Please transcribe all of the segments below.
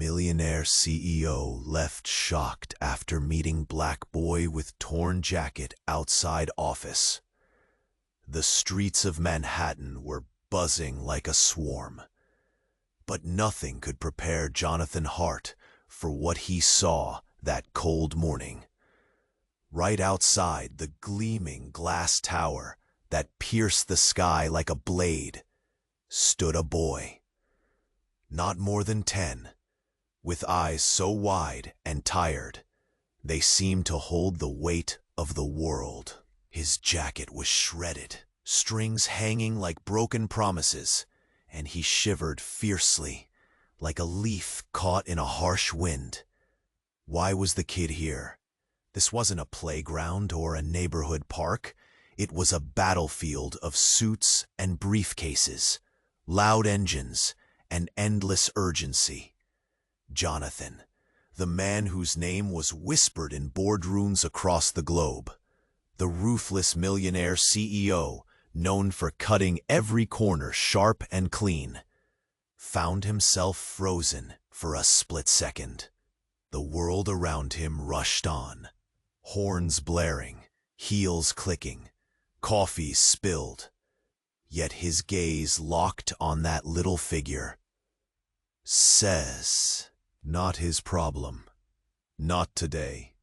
Millionaire CEO left shocked after meeting black boy with torn jacket outside office. The streets of Manhattan were buzzing like a swarm. But nothing could prepare Jonathan Hart for what he saw that cold morning. Right outside the gleaming glass tower that pierced the sky like a blade stood a boy. Not more than 10, with eyes so wide and tired, they seemed to hold the weight of the world. His jacket was shredded, strings hanging like broken promises, and he shivered fiercely, like a leaf caught in a harsh wind. Why was the kid here? This wasn't a playground or a neighborhood park. It was a battlefield of suits and briefcases, loud engines, and endless urgency. Jonathan, the man whose name was whispered in boardrooms across the globe, the ruthless millionaire CEO known for cutting every corner sharp and clean, found himself frozen for a split second. The world around him rushed on, horns blaring, heels clicking, coffee spilled. Yet his gaze locked on that little figure. Says, not his problem. Not today.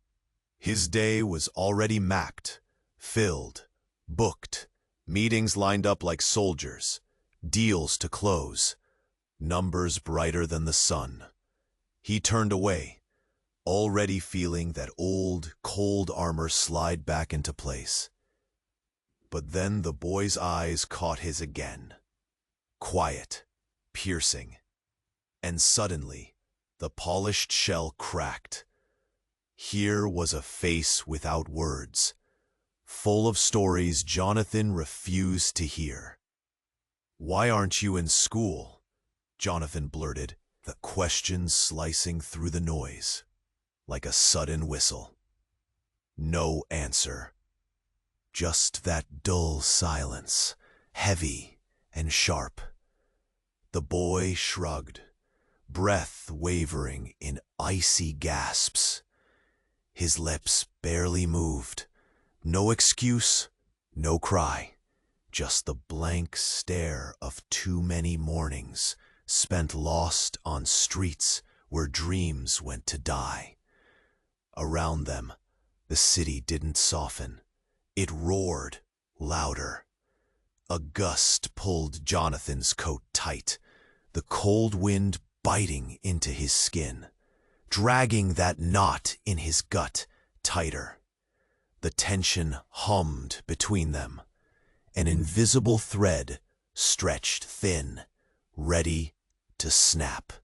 His day was already mapped, filled, booked, meetings lined up like soldiers, deals to close, numbers brighter than the sun. He turned away, already feeling that old, cold armor slide back into place. But then the boy's eyes caught his again. Quiet, piercing. And suddenly, the polished shell cracked. Here was a face without words, full of stories Jonathan refused to hear. "Why aren't you in school?" Jonathan blurted, the question slicing through the noise, like a sudden whistle. No answer. Just that dull silence, heavy and sharp. The boy shrugged, breath wavering in icy gasps. His lips barely moved. No excuse, no cry. Just the blank stare of too many mornings spent lost on streets where dreams went to die. Around them, the city didn't soften. It roared louder. A gust pulled Jonathan's coat tight, the cold wind biting into his skin, dragging that knot in his gut tighter. The tension hummed between them, an invisible thread stretched thin, ready to snap.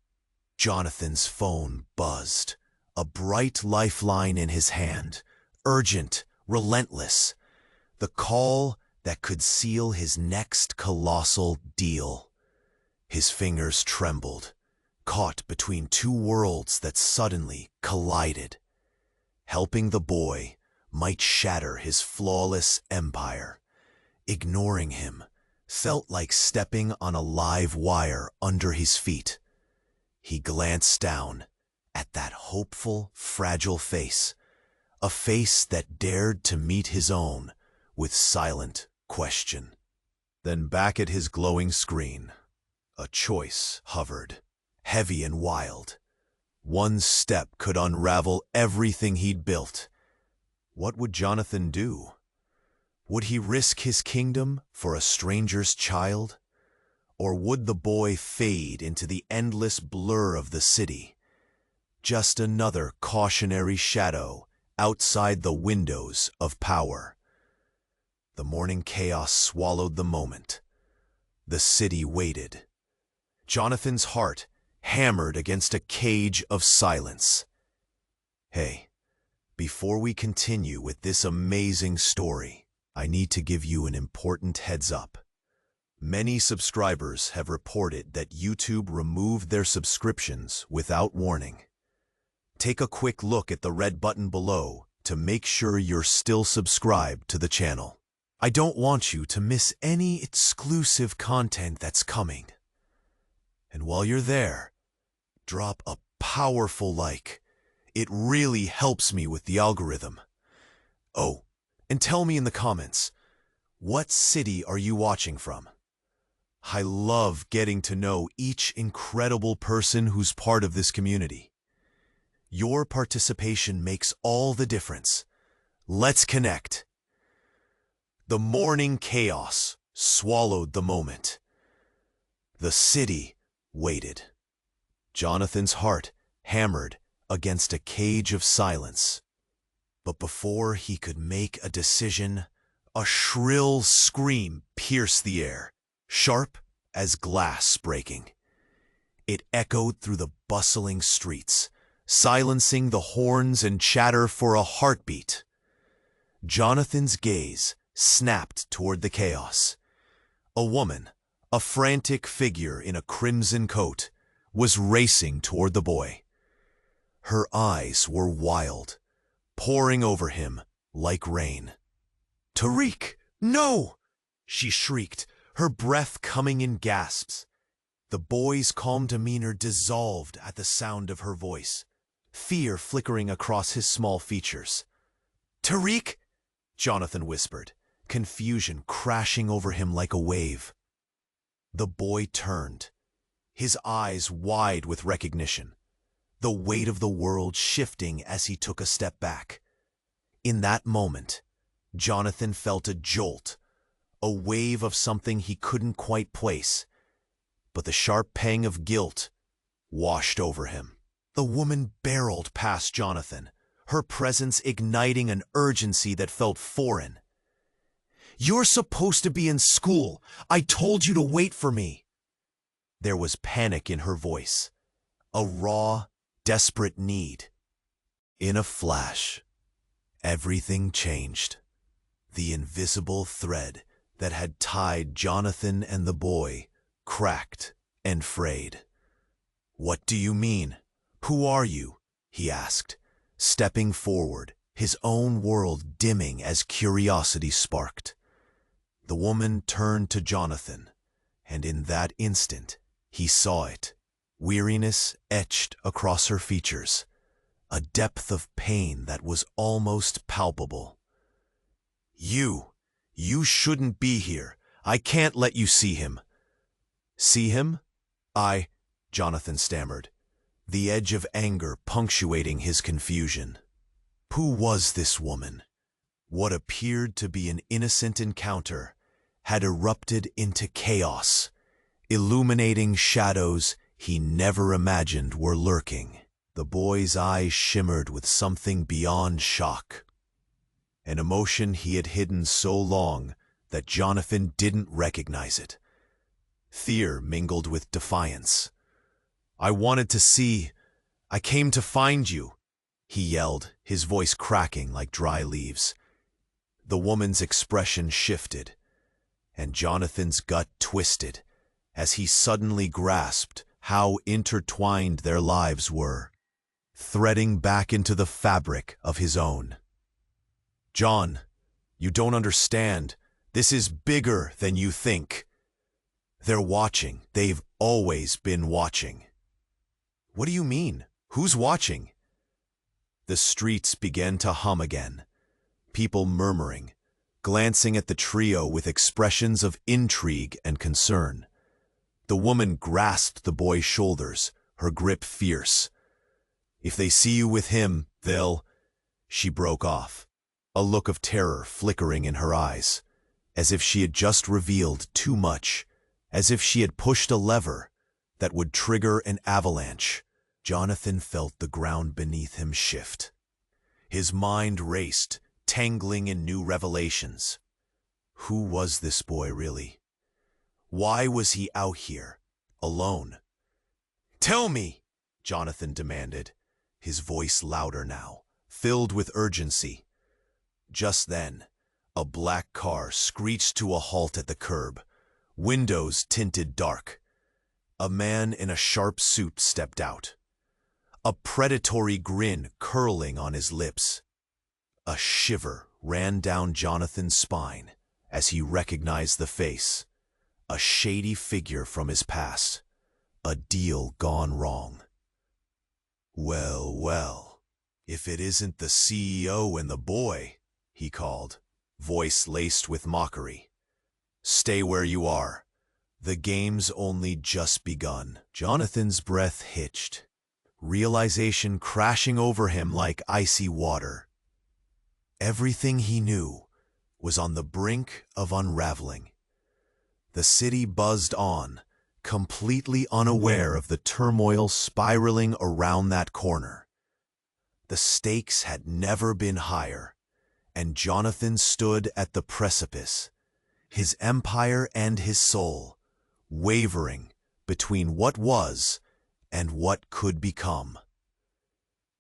Jonathan's phone buzzed, a bright lifeline in his hand, urgent, relentless, the call that could seal his next colossal deal. His fingers trembled, caught between two worlds that suddenly collided. Helping the boy might shatter his flawless empire. Ignoring him felt like stepping on a live wire under his feet. He glanced down at that hopeful, fragile face, a face that dared to meet his own with silent question. Then back at his glowing screen, a choice hovered, heavy and wild. One step could unravel everything he'd built. What would Jonathan do? Would he risk his kingdom for a stranger's child? Or would the boy fade into the endless blur of the city? Just another cautionary shadow outside the windows of power. The morning chaos swallowed the moment. The city waited. Jonathan's heart hammered against a cage of silence. Hey, before we continue with this amazing story, I need to give you an important heads up. Many subscribers have reported that YouTube removed their subscriptions without warning. Take a quick look at the red button below to make sure you're still subscribed to the channel. I don't want you to miss any exclusive content that's coming. And while you're there, drop a powerful like. It really helps me with the algorithm. Oh, and tell me in the comments, what city are you watching from? I love getting to know each incredible person who's part of this community. Your participation makes all the difference. Let's connect. The morning chaos swallowed the moment. The city waited. Jonathan's heart hammered against a cage of silence. But before he could make a decision, a shrill scream pierced the air, sharp as glass breaking. It echoed through the bustling streets, silencing the horns and chatter for a heartbeat. Jonathan's gaze snapped toward the chaos. A woman, a frantic figure in a crimson coat, was racing toward the boy. Her eyes were wild, pouring over him like rain. "Tariq, no!" she shrieked, her breath coming in gasps. The boy's calm demeanor dissolved at the sound of her voice, fear flickering across his small features. "Tariq?" Jonathan whispered, confusion crashing over him like a wave. The boy turned, his eyes wide with recognition, the weight of the world shifting as he took a step back. In that moment, Jonathan felt a jolt, a wave of something he couldn't quite place, but the sharp pang of guilt washed over him. The woman barreled past Jonathan, her presence igniting an urgency that felt foreign. "You're supposed to be in school. I told you to wait for me." There was panic in her voice, a raw, desperate need. In a flash, everything changed. The invisible thread that had tied Jonathan and the boy cracked and frayed. "What do you mean? Who are you?" he asked, stepping forward, his own world dimming as curiosity sparked. The woman turned to Jonathan, and in that instant, he saw it, weariness etched across her features, a depth of pain that was almost palpable. You shouldn't be here. I can't let you see him." "See him?" Jonathan stammered, the edge of anger punctuating his confusion. Who was this woman? What appeared to be an innocent encounter had erupted into chaos, illuminating shadows he never imagined were lurking. The boy's eyes shimmered with something beyond shock, an emotion he had hidden so long that Jonathan didn't recognize it. Fear mingled with defiance. "I wanted to see. I came to find you," he yelled, his voice cracking like dry leaves. The woman's expression shifted, and Jonathan's gut twisted as he suddenly grasped how intertwined their lives were, threading back into the fabric of his own. "John, you don't understand. This is bigger than you think. They're watching. They've always been watching." "What do you mean? Who's watching?" The streets began to hum again, people murmuring, glancing at the trio with expressions of intrigue and concern. The woman grasped the boy's shoulders, her grip fierce. "If they see you with him, they'll—" She broke off, a look of terror flickering in her eyes, as if she had just revealed too much, as if she had pushed a lever that would trigger an avalanche. Jonathan felt the ground beneath him shift. His mind raced, tangling in new revelations. Who was this boy really? Why was he out here, alone? "Tell me!" Jonathan demanded, his voice louder now, filled with urgency. Just then, a black car screeched to a halt at the curb, windows tinted dark. A man in a sharp suit stepped out, a predatory grin curling on his lips. A shiver ran down Jonathan's spine as he recognized the face, a shady figure from his past, a deal gone wrong. Well, well, if it isn't the CEO and the boy, he called, voice laced with mockery. Stay where you are. The game's only just begun. Jonathan's breath hitched, realization crashing over him like icy water. Everything he knew was on the brink of unraveling. The city buzzed on, completely unaware of the turmoil spiraling around that corner. The stakes had never been higher, and Jonathan stood at the precipice, his empire and his soul, wavering between what was and what could become.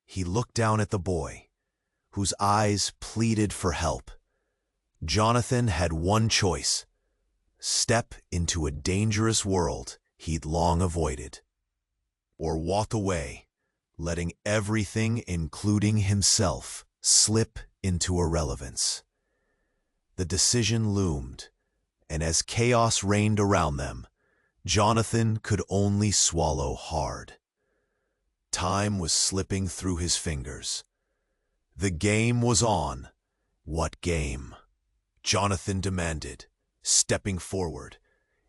He looked down at the boy, whose eyes pleaded for help. Jonathan had one choice: step into a dangerous world he'd long avoided, or walk away, letting everything, including himself, slip into irrelevance. The decision loomed, and as chaos reigned around them, Jonathan could only swallow hard. Time was slipping through his fingers. The game was on. What game? Jonathan demanded, stepping forward,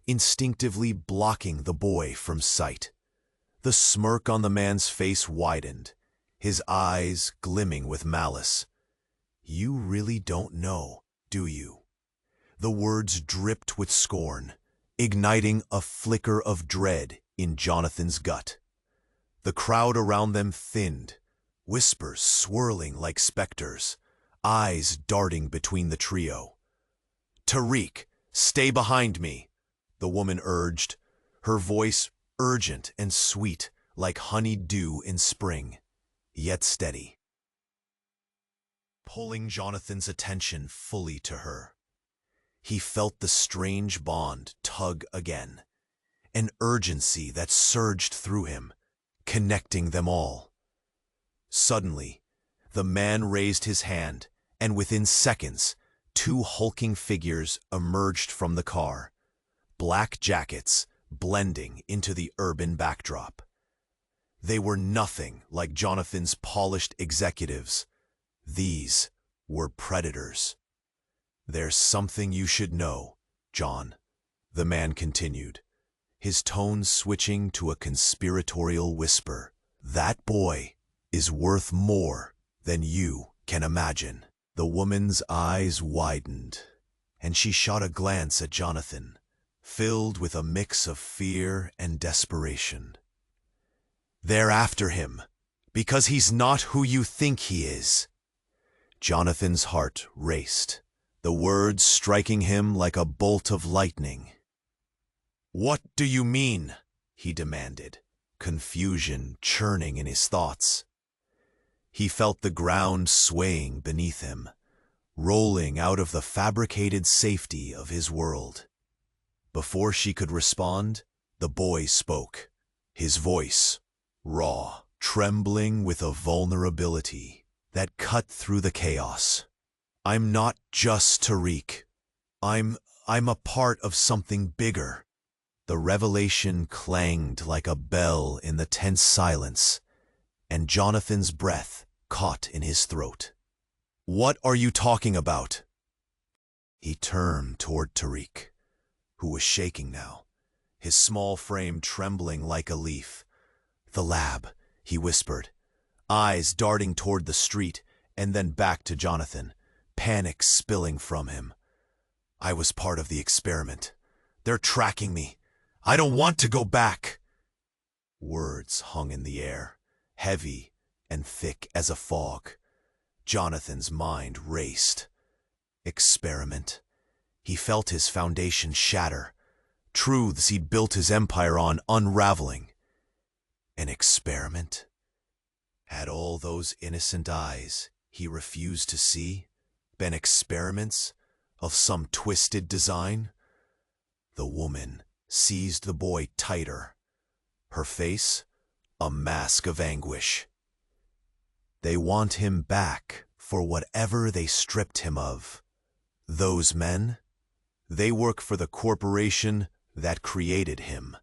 instinctively blocking the boy from sight. The smirk on the man's face widened, his eyes glimmering with malice. You really don't know, do you? The words dripped with scorn, igniting a flicker of dread in Jonathan's gut. The crowd around them thinned, whispers swirling like specters, eyes darting between the trio. Tariq, stay behind me, the woman urged, her voice urgent and sweet like honeyed dew in spring, yet steady, pulling Jonathan's attention fully to her. He felt the strange bond tug again, an urgency that surged through him, connecting them all. Suddenly, the man raised his hand, and within seconds, two hulking figures emerged from the car, black jackets blending into the urban backdrop. They were nothing like Jonathan's polished executives. These were predators. There's something you should know, John, the man continued, his tone switching to a conspiratorial whisper. That boy is worth more than you can imagine. The woman's eyes widened, and she shot a glance at Jonathan, filled with a mix of fear and desperation. They're after him, because he's not who you think he is. Jonathan's heart raced, the words striking him like a bolt of lightning. What do you mean? He demanded, confusion churning in his thoughts. He felt the ground swaying beneath him, rolling out of the fabricated safety of his world. Before she could respond, the boy spoke, his voice raw, trembling with a vulnerability that cut through the chaos. I'm not just Tariq. I'm a part of something bigger. The revelation clanged like a bell in the tense silence, and Jonathan's breath caught in his throat. What are you talking about? He turned toward Tariq, who was shaking now, his small frame trembling like a leaf. The lab, he whispered, eyes darting toward the street and then back to Jonathan, panic spilling from him. I was part of the experiment. They're tracking me. I don't want to go back. Words hung in the air, heavy and thick as a fog. Jonathan's mind raced. Experiment. He felt his foundation shatter, truths he'd built his empire on unraveling. An experiment? Had all those innocent eyes he refused to see been experiments of some twisted design? The woman seized the boy tighter, her face a mask of anguish. They want him back for whatever they stripped him of. Those men, they work for the corporation that created him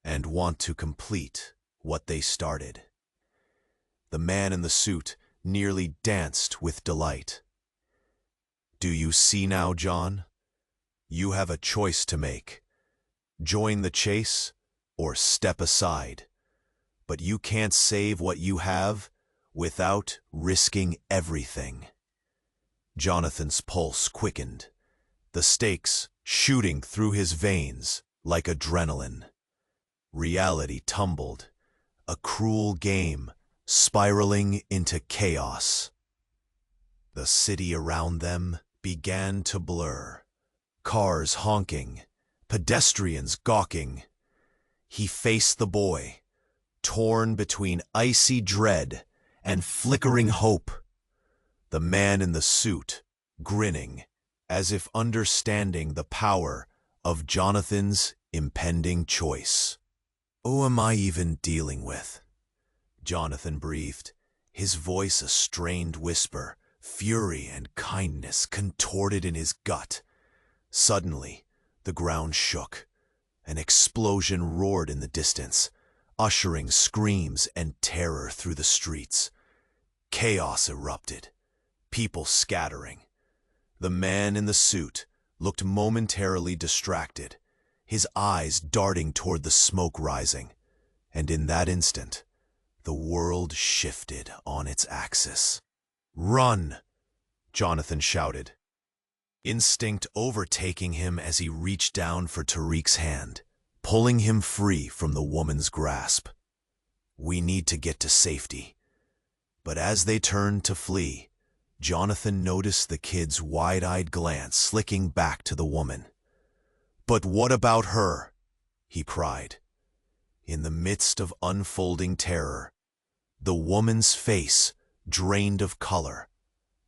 and want to complete what they started. The man in the suit nearly danced with delight. "Do you see now, John? You have a choice to make. Join the chase or step aside. But you can't save what you have without risking everything." Jonathan's pulse quickened, the stakes shooting through his veins like adrenaline. Reality tumbled, a cruel game spiraling into chaos. The city around them began to blur, cars honking, pedestrians gawking. He faced the boy, torn between icy dread and flickering hope. The man in the suit, grinning, as if understanding the power of Jonathan's impending choice. "Who am I even dealing with?" Jonathan breathed, his voice a strained whisper, fury and kindness contorted in his gut. Suddenly, the ground shook. An explosion roared in the distance, ushering screams and terror through the streets. Chaos erupted, people scattering. The man in the suit looked momentarily distracted, his eyes darting toward the smoke rising. And in that instant, the world shifted on its axis. "Run!" Jonathan shouted, instinct overtaking him as he reached down for Tariq's hand, pulling him free from the woman's grasp. "We need to get to safety." But as they turned to flee, Jonathan noticed the kid's wide-eyed glance slicking back to the woman. "But what about her?" he cried. In the midst of unfolding terror, the woman's face drained of color,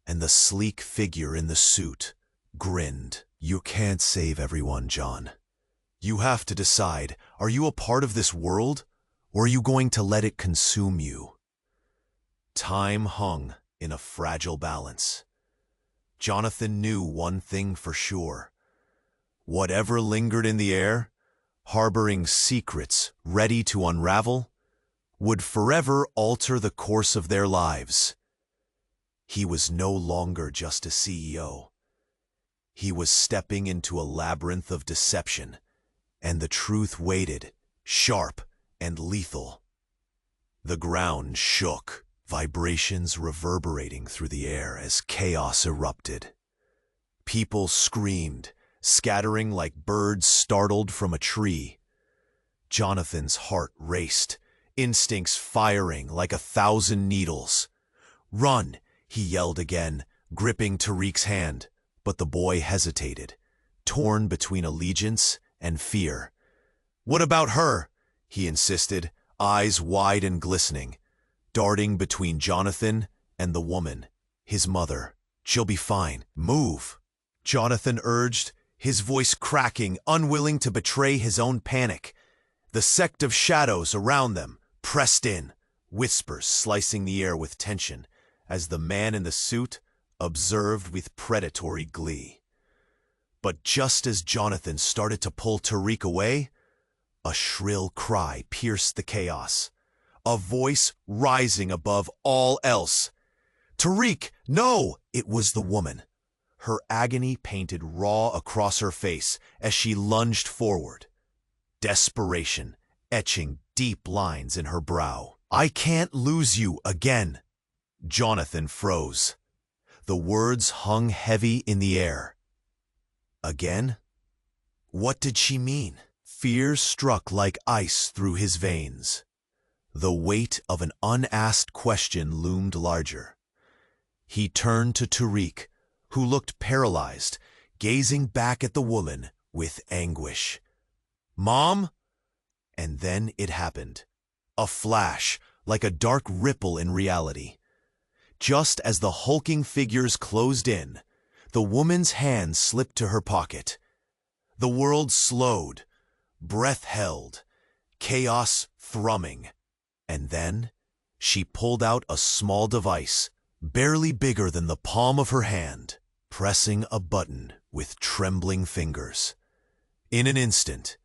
and the sleek figure in the suit grinned. "You can't save everyone, John. You have to decide, are you a part of this world, or are you going to let it consume you?" Time hung in a fragile balance. Jonathan knew one thing for sure. Whatever lingered in the air, harboring secrets ready to unravel, would forever alter the course of their lives. He was no longer just a CEO. He was stepping into a labyrinth of deception, and the truth waited, sharp and lethal. The ground shook, vibrations reverberating through the air as chaos erupted. People screamed, scattering like birds startled from a tree. Jonathan's heart raced, instincts firing like 1,000 needles. "Run!" he yelled again, gripping Tariq's hand, but the boy hesitated, torn between allegiance and fear. "What about her?" he insisted, eyes wide and glistening, darting between Jonathan and the woman, his mother. "She'll be fine. Move!" Jonathan urged, his voice cracking, unwilling to betray his own panic. The sect of shadows around them pressed in, whispers slicing the air with tension, as the man in the suit observed with predatory glee. But just as Jonathan started to pull Tariq away, a shrill cry pierced the chaos, a voice rising above all else. "Tariq, no!" It was the woman, her agony painted raw across her face as she lunged forward, desperation etching deep lines in her brow. "I can't lose you again." Jonathan froze. The words hung heavy in the air. Again? What did she mean? Fear struck like ice through his veins. The weight of an unasked question loomed larger. He turned to Tariq, who looked paralyzed, gazing back at the woman with anguish. "Mom?" And then it happened. A flash, like a dark ripple in reality. Just as the hulking figures closed in, the woman's hand slipped to her pocket. The world slowed, breath held, chaos thrumming. And then she pulled out a small device, barely bigger than the palm of her hand, pressing a button with trembling fingers. In an instant,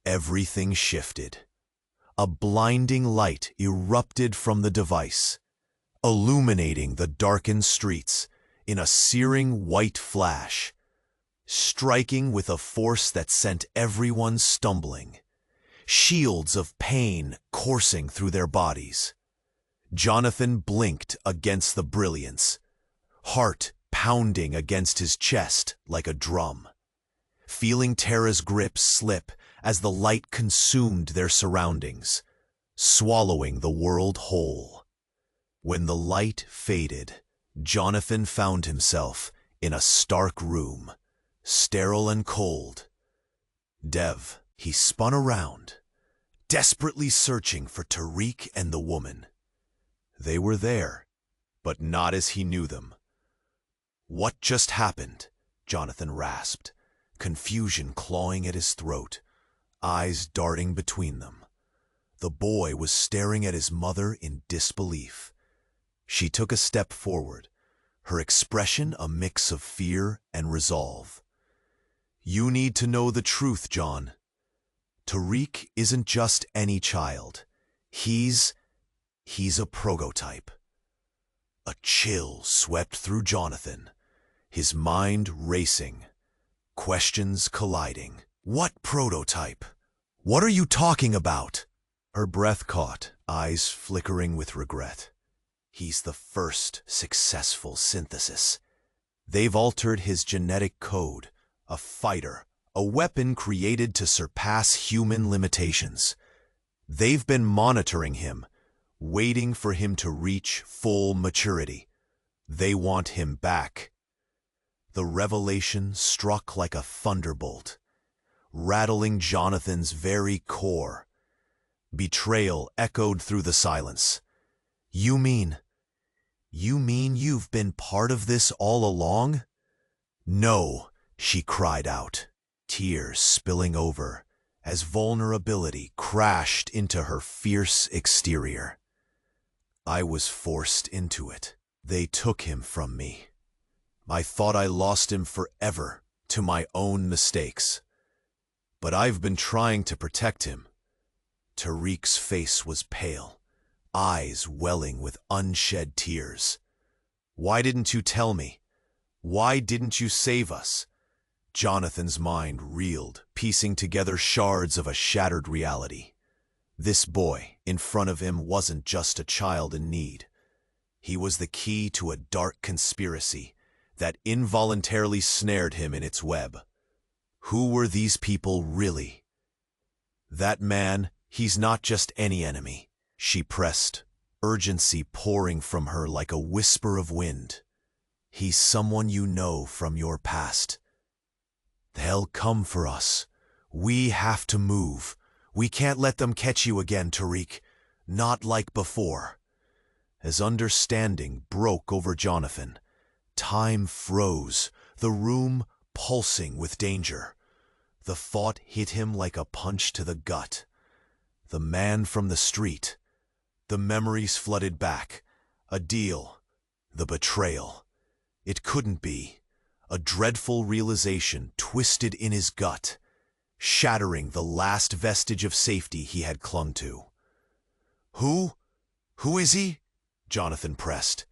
everything shifted. A blinding light erupted from the device, illuminating the darkened streets in a searing white flash, striking with a force that sent everyone stumbling, shields of pain coursing through their bodies. Jonathan blinked against the brilliance, heart pounding against his chest like a drum, feeling Tara's grip slip as the light consumed their surroundings, swallowing the world whole. When the light faded, Jonathan found himself in a stark room, sterile and cold. Dev, he spun around, desperately searching for Tariq and the woman. They were there, but not as he knew them. "What just happened?" Jonathan rasped, confusion clawing at his throat, eyes darting between them. The boy was staring at his mother in disbelief. She took a step forward, her expression a mix of fear and resolve. "You need to know the truth, John. Tariq isn't just any child. He's a prototype." A chill swept through Jonathan, his mind racing, questions colliding. "What prototype? What are you talking about?" Her breath caught, eyes flickering with regret. "He's the first successful synthesis. They've altered his genetic code, a fighter, a weapon created to surpass human limitations. They've been monitoring him, waiting for him to reach full maturity. They want him back." The revelation struck like a thunderbolt, rattling Jonathan's very core. Betrayal echoed through the silence. You mean you've been part of this all along?" "No," she cried out, tears spilling over as vulnerability crashed into her fierce exterior. "I was forced into it. They took him from me. I thought I lost him forever to my own mistakes. But I've been trying to protect him." Tariq's face was pale, eyes welling with unshed tears. "Why didn't you tell me? Why didn't you save us?" Jonathan's mind reeled, piecing together shards of a shattered reality. This boy in front of him wasn't just a child in need. He was the key to a dark conspiracy that involuntarily snared him in its web. Who were these people really? "That man, he's not just any enemy," she pressed, urgency pouring from her like a whisper of wind. "He's someone you know from your past. They'll come for us. We have to move. We can't let them catch you again, Tariq. Not like before." As understanding broke over Jonathan, time froze, the room pulsing with danger. The thought hit him like a punch to the gut. The man from the street. The memories flooded back. A deal. The betrayal. It couldn't be. A dreadful realization twisted in his gut, shattering the last vestige of safety he had clung to. Who is he?" Jonathan pressed,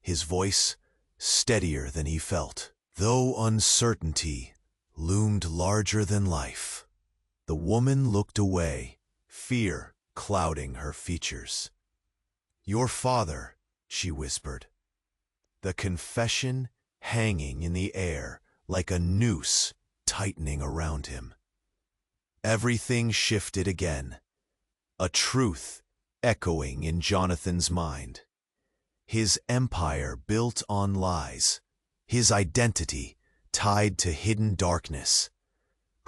his voice steadier than he felt, though uncertainty loomed larger than life. The woman looked away, fear clouding her features. "Your father," she whispered, the confession hanging in the air like a noose tightening around him. Everything shifted again, a truth echoing in Jonathan's mind. His empire built on lies, his identity tied to hidden darkness.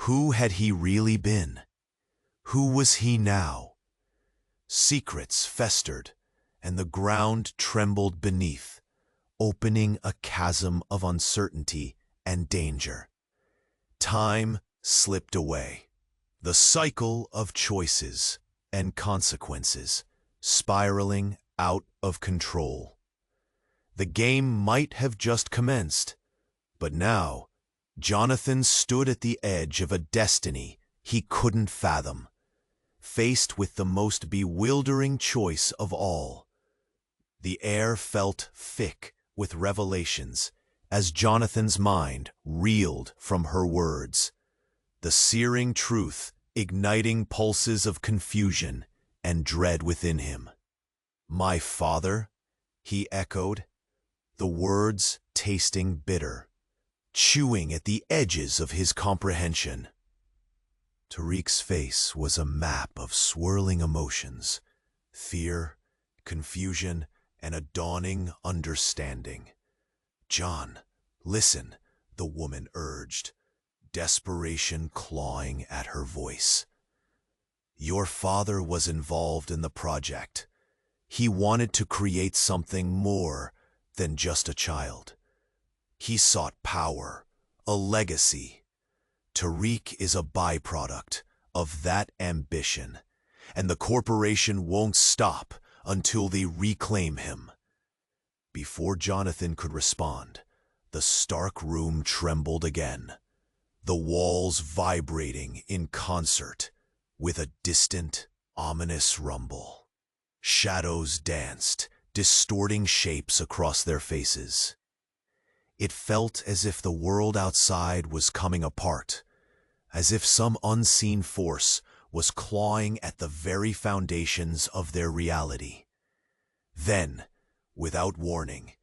Who had he really been? Who was he now? Secrets festered, and the ground trembled beneath, opening a chasm of uncertainty and danger. Time slipped away. The cycle of choices and consequences spiraling out of control. The game might have just commenced, but now Jonathan stood at the edge of a destiny he couldn't fathom, faced with the most bewildering choice of all. The air felt thick with revelations as Jonathan's mind reeled from her words, the searing truth igniting pulses of confusion and dread within him. "My father?" he echoed, the words tasting bitter, chewing at the edges of his comprehension. Tariq's face was a map of swirling emotions, fear, confusion, and a dawning understanding. "John, listen," the woman urged, desperation clawing at her voice. "Your father was involved in the project. He wanted to create something more than just a child. He sought power, a legacy. Tariq is a byproduct of that ambition, and the corporation won't stop until they reclaim him." Before Jonathan could respond, the stark room trembled again, the walls vibrating in concert with a distant, ominous rumble. Shadows danced, distorting shapes across their faces. It felt as if the world outside was coming apart, as if some unseen force was clawing at the very foundations of their reality. Then, without warning,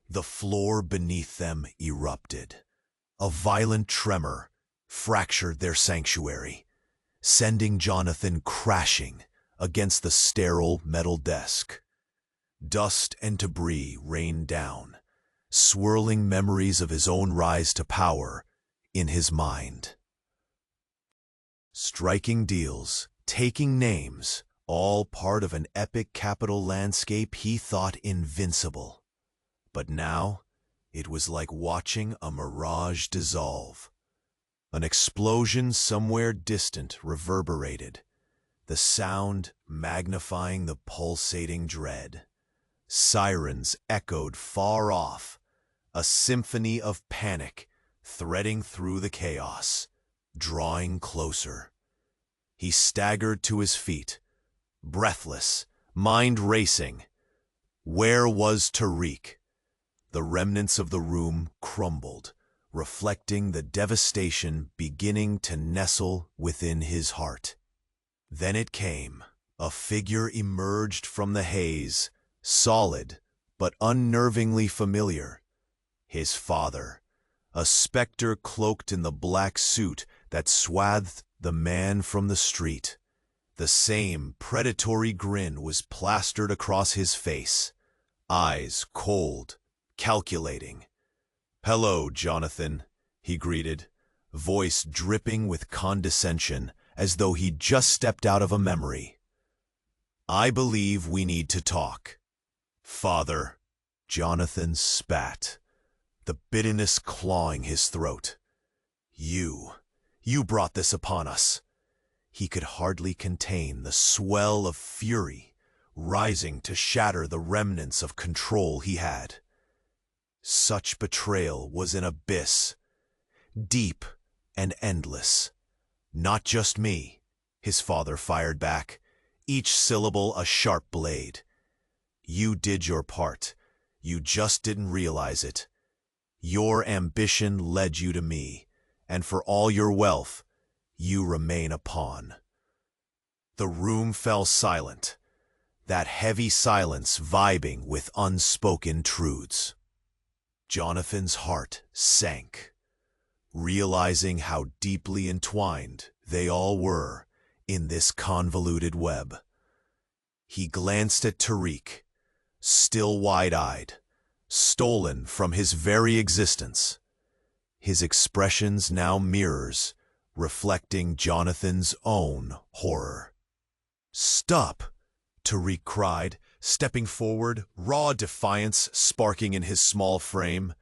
the floor beneath them erupted. A violent tremor fractured their sanctuary, sending Jonathan crashing against the sterile metal desk. Dust and debris rained down, swirling memories of his own rise to power in his mind. Striking deals, taking names, all part of an epic capital landscape he thought invincible. But now, it was like watching a mirage dissolve. An explosion somewhere distant reverberated, the sound magnifying the pulsating dread. Sirens echoed far off, a symphony of panic threading through the chaos, drawing closer. He staggered to his feet, breathless, mind racing. Where was Tariq? The remnants of the room crumbled, reflecting the devastation beginning to nestle within his heart. Then it came. A figure emerged from the haze, solid but unnervingly familiar. His father, a specter cloaked in the black suit that swathed the man from the street. The same predatory grin was plastered across his face, eyes cold, calculating. "Hello, Jonathan," he greeted, voice dripping with condescension as though he'd just stepped out of a memory. "I believe we need to talk." "Father," Jonathan spat, the bitterness clawing his throat. You brought this upon us." He could hardly contain the swell of fury rising to shatter the remnants of control he had. Such betrayal was an abyss, deep and endless. "Not just me," his father fired back, each syllable a sharp blade. "You did your part. You just didn't realize it. Your ambition led you to me, and for all your wealth, you remain a pawn." The room fell silent, that heavy silence vibing with unspoken truths. Jonathan's heart sank, realizing how deeply entwined they all were in this convoluted web. He glanced at Tariq, still wide-eyed, stolen from his very existence. His expressions now mirrors, reflecting Jonathan's own horror. "Stop!" Tariq cried, stepping forward, raw defiance sparking in his small frame.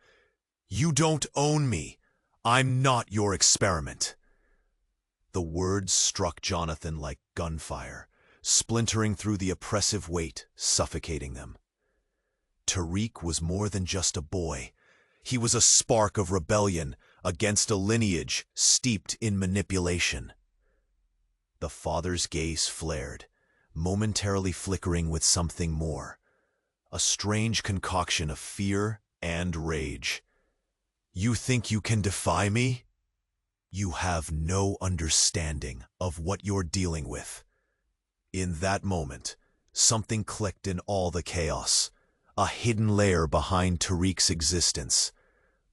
"You don't own me. I'm not your experiment." The words struck Jonathan like gunfire, splintering through the oppressive weight, suffocating them. Tariq was more than just a boy. He was a spark of rebellion against a lineage steeped in manipulation. The father's gaze flared, momentarily flickering with something more, a strange concoction of fear and rage. "You think you can defy me? You have no understanding of what you're dealing with." In that moment, something clicked in all the chaos, a hidden layer behind Tariq's existence,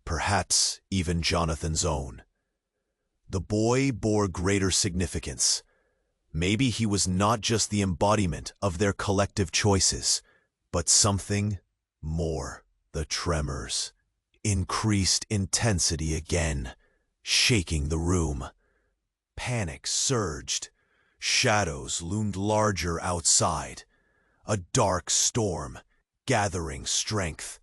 perhaps even Jonathan's own. The boy bore greater significance. Maybe he was not just the embodiment of their collective choices, but something more. The tremors, increased intensity again, shaking the room. Panic surged. Shadows loomed larger outside, a dark storm gathering strength.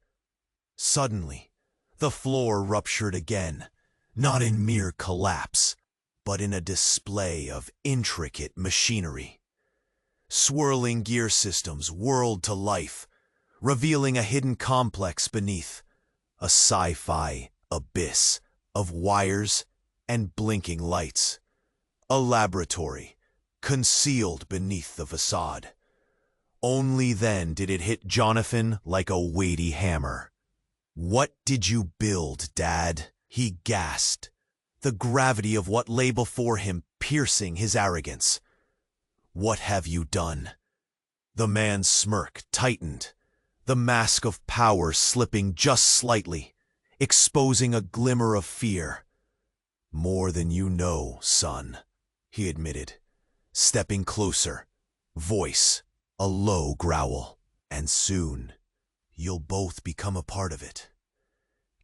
Suddenly, the floor ruptured again, not in mere collapse, but in a display of intricate machinery. Swirling gear systems whirled to life, revealing a hidden complex beneath, a sci-fi abyss of wires and blinking lights. A laboratory, concealed beneath the facade. Only then did it hit Jonathan like a weighty hammer. "What did you build, Dad?" he gasped, the gravity of what lay before him piercing his arrogance. "What have you done?" The man's smirk tightened, the mask of power slipping just slightly, exposing a glimmer of fear. "More than you know, son," he admitted, stepping closer, voice a low growl. "And soon, you'll both become a part of it."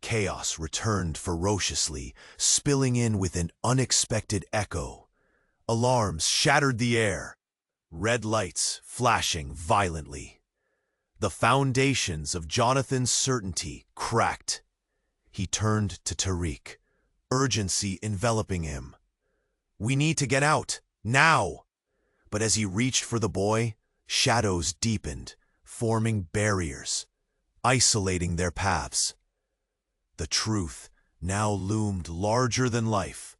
Chaos returned ferociously, spilling in with an unexpected echo. Alarms shattered the air, red lights flashing violently. The foundations of Jonathan's certainty cracked. He turned to Tariq, urgency enveloping him. "We need to get out, now!" But as he reached for the boy, shadows deepened, forming barriers, isolating their paths. The truth now loomed larger than life,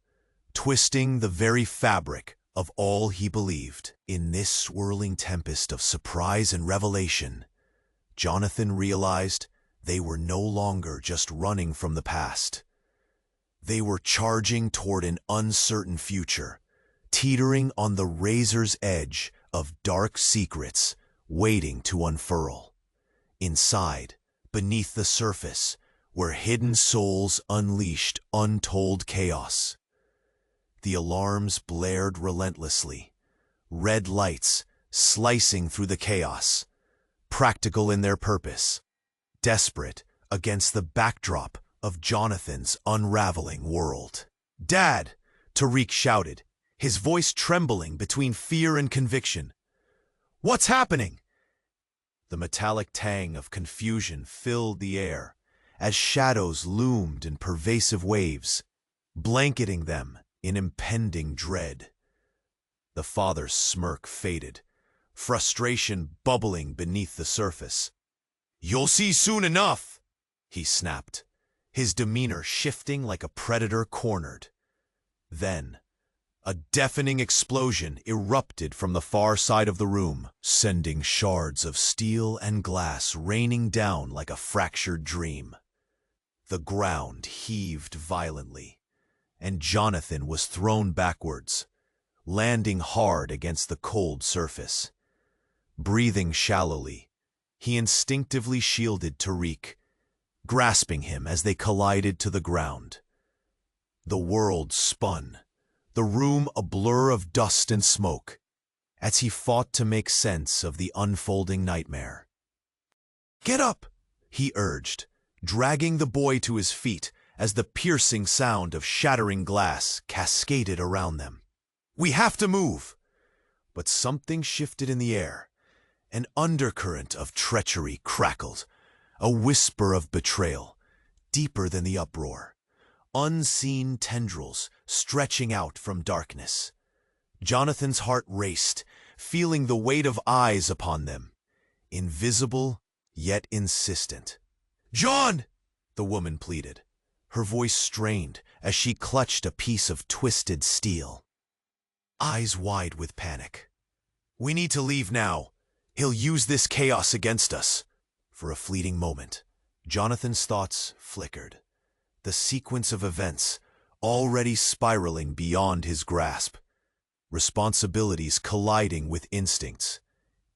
twisting the very fabric of all he believed. In this swirling tempest of surprise and revelation, Jonathan realized they were no longer just running from the past. They were charging toward an uncertain future, teetering on the razor's edge of dark secrets waiting to unfurl. Inside, beneath the surface, were hidden souls unleashed untold chaos. The alarms blared relentlessly, red lights slicing through the chaos, practical in their purpose, desperate against the backdrop of Jonathan's unraveling world. "Dad!" Tariq shouted, his voice trembling between fear and conviction. "What's happening?" The metallic tang of confusion filled the air as shadows loomed in pervasive waves, blanketing them in impending dread. The father's smirk faded, frustration bubbling beneath the surface. "You'll see soon enough," he snapped, his demeanor shifting like a predator cornered. Then, a deafening explosion erupted from the far side of the room, sending shards of steel and glass raining down like a fractured dream. The ground heaved violently, and Jonathan was thrown backwards, landing hard against the cold surface. Breathing shallowly, he instinctively shielded Tariq, grasping him as they collided to the ground. The world spun, the room a blur of dust and smoke, as he fought to make sense of the unfolding nightmare. "Get up!" he urged, dragging the boy to his feet as the piercing sound of shattering glass cascaded around them. "We have to move!" But something shifted in the air. An undercurrent of treachery crackled, a whisper of betrayal, deeper than the uproar. Unseen tendrils stretching out from darkness. Jonathan's heart raced, feeling the weight of eyes upon them, invisible yet insistent. "John!" the woman pleaded, her voice strained as she clutched a piece of twisted steel. Eyes wide with panic. "We need to leave now. He'll use this chaos against us." For a fleeting moment, Jonathan's thoughts flickered. The sequence of events, already spiraling beyond his grasp. Responsibilities colliding with instincts.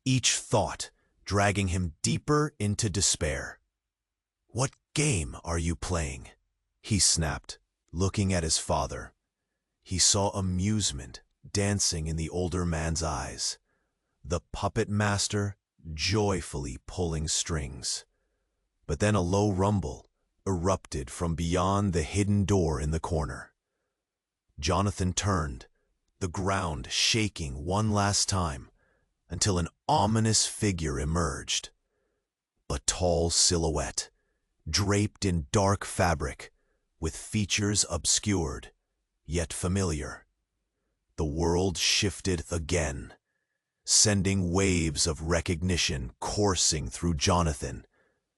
Each thought dragging him deeper into despair. "What game are you playing?" he snapped, looking at his father. He saw amusement dancing in the older man's eyes. The puppet master joyfully pulling strings. But then a low rumble erupted from beyond the hidden door in the corner. Jonathan turned, the ground shaking one last time, until an ominous figure emerged. A tall silhouette, draped in dark fabric, with features obscured, yet familiar. The world shifted again, sending waves of recognition coursing through Jonathan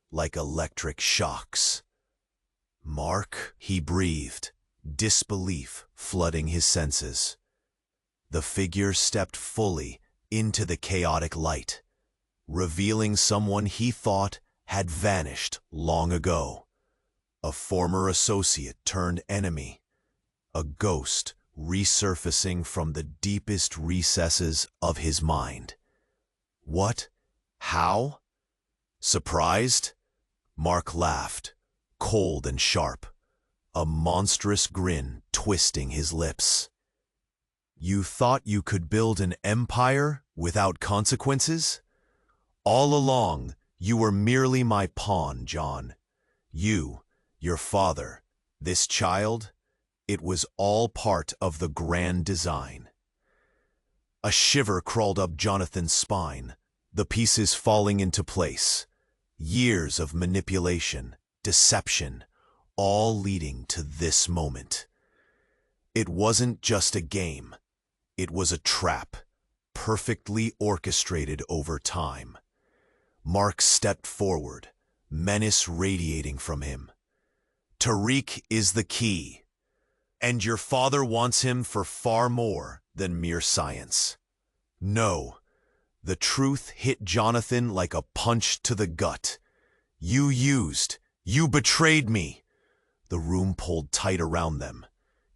like electric shocks. "Mark," he breathed, disbelief flooding his senses. The figure stepped fully into the chaotic light, revealing someone he thought had vanished long ago. A former associate turned enemy, a ghost resurfacing from the deepest recesses of his mind. What? How? Surprised? Mark laughed, cold and sharp, a monstrous grin twisting his lips. "You thought you could build an empire without consequences? All along, you were merely my pawn, John. You, your father, this child, it was all part of the grand design." A shiver crawled up Jonathan's spine, the pieces falling into place. Years of manipulation, deception, all leading to this moment. It wasn't just a game. It was a trap, perfectly orchestrated over time. Mark stepped forward, menace radiating from him. "Tariq is the key, and your father wants him for far more than mere science." No, the truth hit Jonathan like a punch to the gut. You betrayed me. The room pulled tight around them,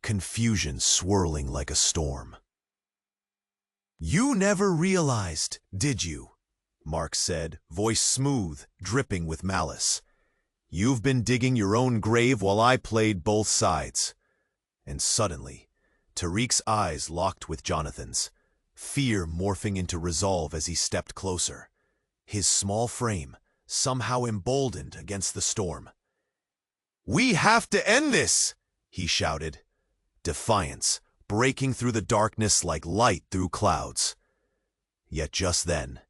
confusion swirling like a storm. "You never realized, did you?" Mark said, voice smooth, dripping with malice. "You've been digging your own grave while I played both sides." And suddenly, Tariq's eyes locked with Jonathan's, fear morphing into resolve as he stepped closer, his small frame somehow emboldened against the storm. "We have to end this!" he shouted, defiance breaking through the darkness like light through clouds. Yet just then,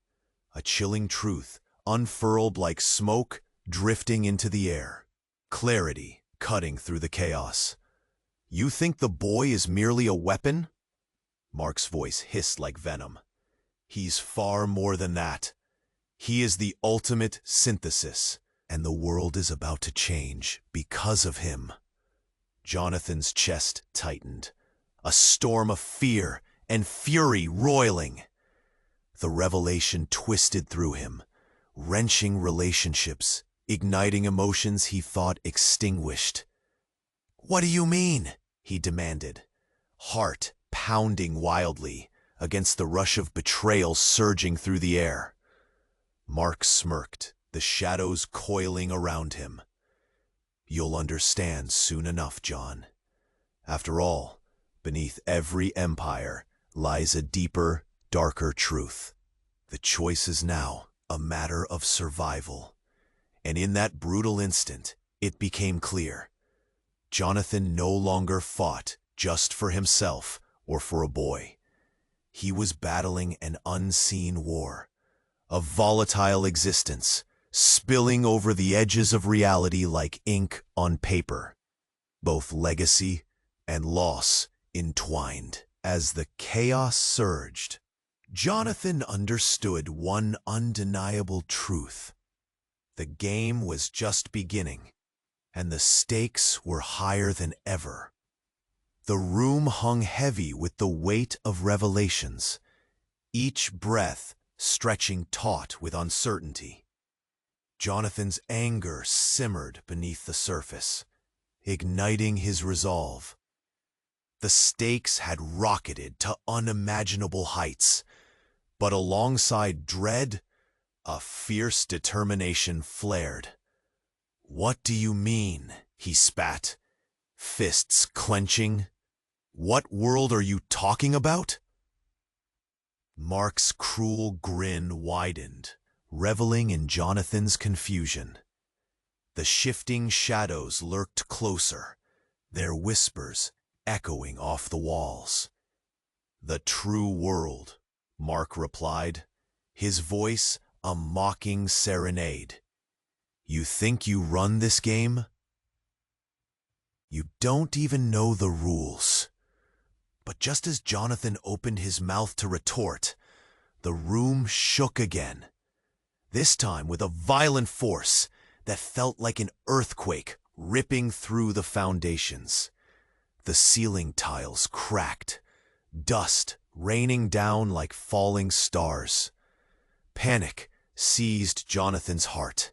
a chilling truth unfurled like smoke drifting into the air, clarity cutting through the chaos. "You think the boy is merely a weapon?" Mark's voice hissed like venom. "He's far more than that. He is the ultimate synthesis, and the world is about to change because of him." Jonathan's chest tightened, a storm of fear and fury roiling. The revelation twisted through him, wrenching relationships, igniting emotions he thought extinguished. "What do you mean?" he demanded, heart pounding wildly against the rush of betrayal surging through the air. Mark smirked, the shadows coiling around him. "You'll understand soon enough, John. After all, beneath every empire lies a deeper, darker truth. The choice is now a matter of survival." And in that brutal instant, it became clear. Jonathan no longer fought just for himself or for a boy. He was battling an unseen war, a volatile existence, spilling over the edges of reality like ink on paper. Both legacy and loss entwined. As the chaos surged, Jonathan understood one undeniable truth. The game was just beginning, and the stakes were higher than ever. The room hung heavy with the weight of revelations, each breath stretching taut with uncertainty. Jonathan's anger simmered beneath the surface, igniting his resolve. The stakes had rocketed to unimaginable heights, but alongside dread, a fierce determination flared. "What do you mean?" he spat, fists clenching. "What world are you talking about?" Mark's cruel grin widened, reveling in Jonathan's confusion. The shifting shadows lurked closer, their whispers echoing off the walls. "The true world," Mark replied, his voice a mocking serenade. "You think you run this game? You don't even know the rules." But just as Jonathan opened his mouth to retort, the room shook again, this time with a violent force that felt like an earthquake ripping through the foundations. The ceiling tiles cracked, dust raining down like falling stars. Panic seized Jonathan's heart.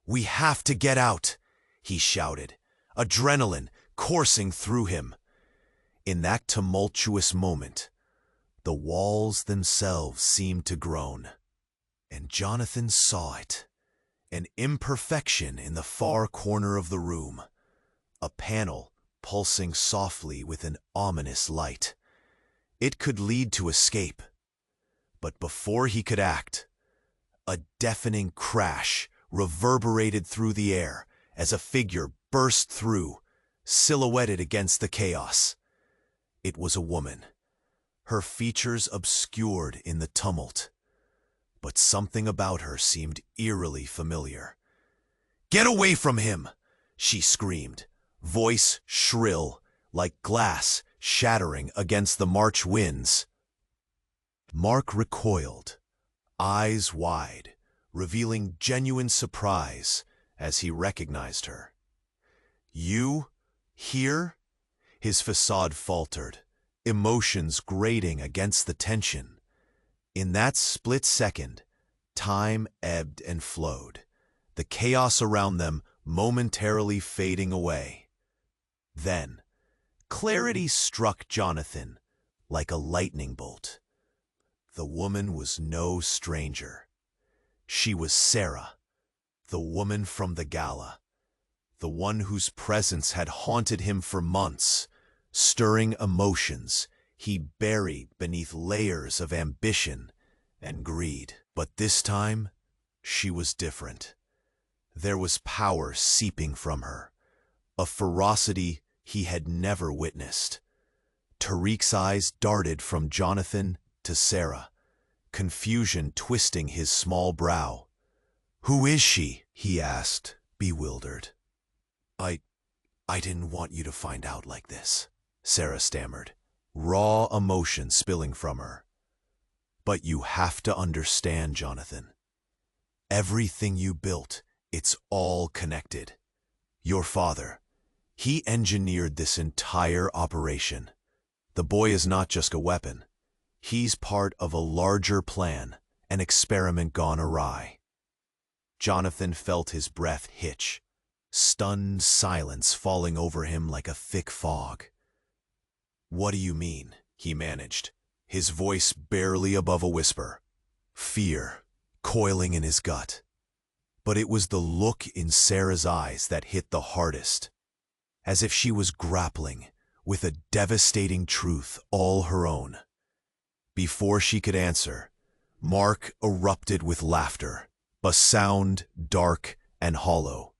"We have to get out," he shouted, adrenaline coursing through him. In that tumultuous moment, the walls themselves seemed to groan, and Jonathan saw it, an imperfection in the far corner of the room, a panel pulsing softly with an ominous light. It could lead to escape, but before he could act, a deafening crash reverberated through the air as a figure burst through, silhouetted against the chaos. It was a woman, her features obscured in the tumult, but something about her seemed eerily familiar. "Get away from him!" she screamed, voice shrill, like glass shattering against the March winds. Mark recoiled, eyes wide, revealing genuine surprise as he recognized her. "You? Here?" His facade faltered, emotions grating against the tension. In that split second, time ebbed and flowed, the chaos around them momentarily fading away. Then, clarity struck Jonathan like a lightning bolt. The woman was no stranger. She was Sarah, the woman from the gala, the one whose presence had haunted him for months, stirring emotions he buried beneath layers of ambition and greed. But this time, she was different. There was power seeping from her, a ferocity he had never witnessed. Tariq's eyes darted from Jonathan to Sarah, confusion twisting his small brow. "Who is she?" he asked, bewildered. I didn't want you to find out like this," Sarah stammered, raw emotion spilling from her. "But you have to understand, Jonathan. Everything you built, it's all connected. Your father, he engineered this entire operation. The boy is not just a weapon. He's part of a larger plan, an experiment gone awry." Jonathan felt his breath hitch, stunned silence falling over him like a thick fog. "What do you mean?" he managed, his voice barely above a whisper. Fear coiling in his gut. But it was the look in Sarah's eyes that hit the hardest, as if she was grappling with a devastating truth all her own. Before she could answer, Mark erupted with laughter, a sound dark and hollow.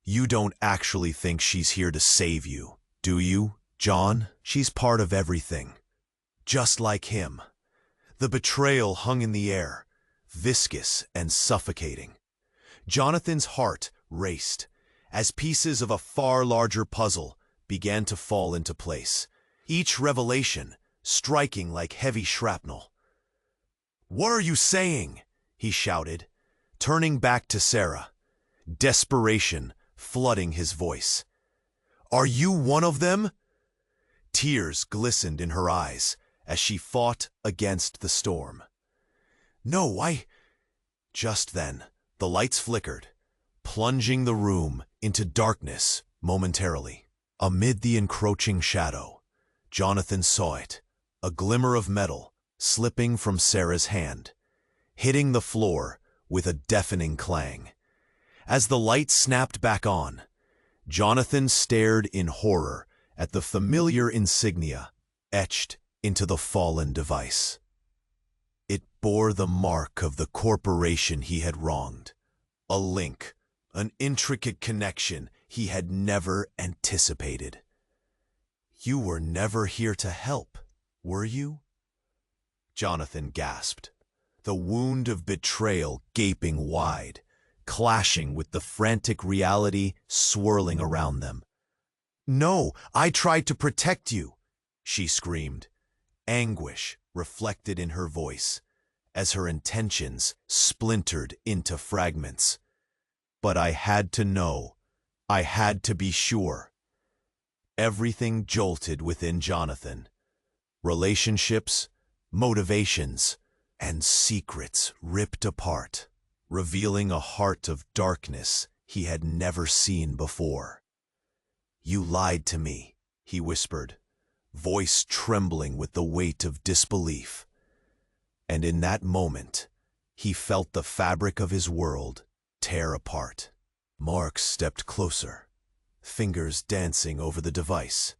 "You don't actually think she's here to save you, do you, John? She's part of everything. Just like him." The betrayal hung in the air, viscous and suffocating. Jonathan's heart raced as pieces of a far larger puzzle began to fall into place, each revelation striking like heavy shrapnel. "What are you saying?" he shouted, turning back to Sarah, desperation flooding his voice. "Are you one of them?" Tears glistened in her eyes as she fought against the storm. "No, Just then, The lights flickered, plunging the room into darkness momentarily. Amid the encroaching shadow, Jonathan saw it, a glimmer of metal slipping from Sarah's hand, hitting the floor with a deafening clang. As the light snapped back on, Jonathan stared in horror at the familiar insignia etched into the fallen device. It bore the mark of the corporation he had wronged, a link, an intricate connection he had never anticipated. "You were never here to help, were you?" Jonathan gasped, the wound of betrayal gaping wide, clashing with the frantic reality swirling around them. "No, I tried to protect you," she screamed, anguish reflected in her voice as her intentions splintered into fragments. "But I had to know. I had to be sure." Everything jolted within Jonathan. Relationships, motivations, and secrets ripped apart, revealing a heart of darkness he had never seen before. "You lied to me," he whispered, voice trembling with the weight of disbelief. And in that moment, he felt the fabric of his world tear apart. Mark stepped closer, fingers dancing over the device.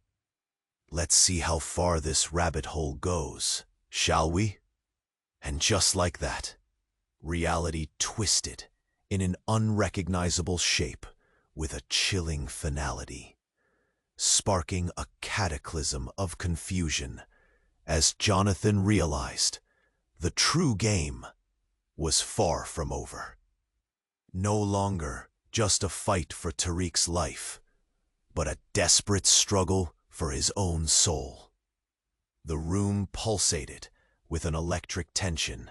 "Let's see how far this rabbit hole goes, shall we?" And just like that, reality twisted in an unrecognizable shape with a chilling finality, sparking a cataclysm of confusion as Jonathan realized the true game was far from over. No longer just a fight for Tariq's life, but a desperate struggle for his own soul. The room pulsated with an electric tension,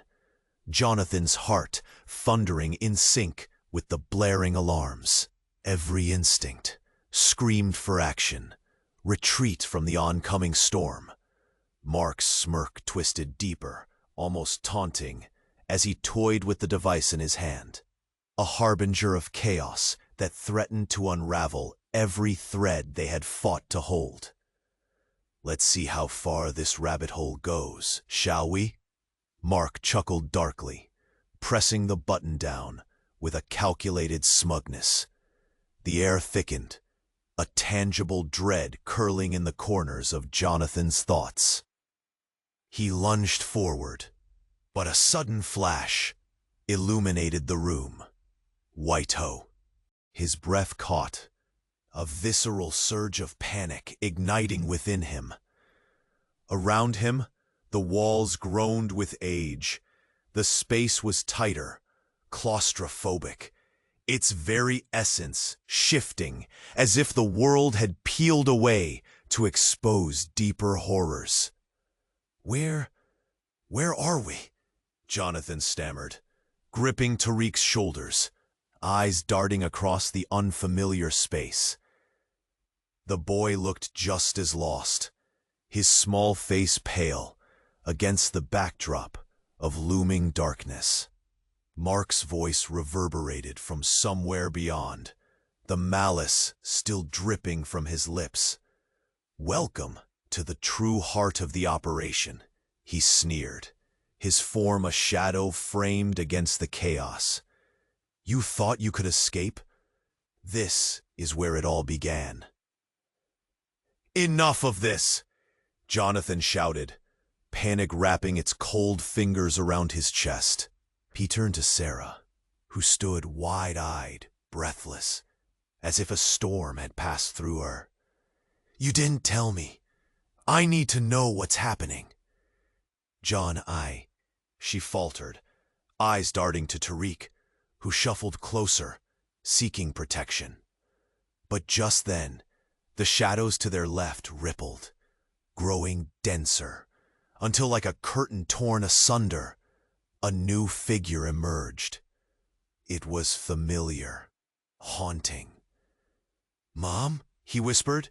Jonathan's heart thundering in sync with the blaring alarms. Every instinct screamed for action, retreat from the oncoming storm. Mark's smirk twisted deeper, almost taunting, as he toyed with the device in his hand, a harbinger of chaos that threatened to unravel every thread they had fought to hold. "Let's see how far this rabbit hole goes, shall we?" Mark chuckled darkly, pressing the button down with a calculated smugness. The air thickened, a tangible dread curling in the corners of Jonathan's thoughts. He lunged forward, but a sudden flash illuminated the room. White-ho. His breath caught, a visceral surge of panic igniting within him. Around him, the walls groaned with age. The space was tighter, claustrophobic, its very essence shifting as if the world had peeled away to expose deeper horrors. Where are we?" Jonathan stammered, gripping Tariq's shoulders, eyes darting across the unfamiliar space. The boy looked just as lost, his small face pale against the backdrop of looming darkness. Mark's voice reverberated from somewhere beyond, the malice still dripping from his lips. "Welcome to the true heart of the operation," he sneered, his form a shadow framed against the chaos. "You thought you could escape? This is where it all began." "Enough of this!" Jonathan shouted, panic wrapping its cold fingers around his chest. He turned to Sarah, who stood wide-eyed, breathless, as if a storm had passed through her. "You didn't tell me. I need to know what's happening." "John, she faltered, eyes darting to Tariq, who shuffled closer, seeking protection. But just then, the shadows to their left rippled, growing denser, until like a curtain torn asunder, a new figure emerged. It was familiar, haunting. "Mom?" he whispered,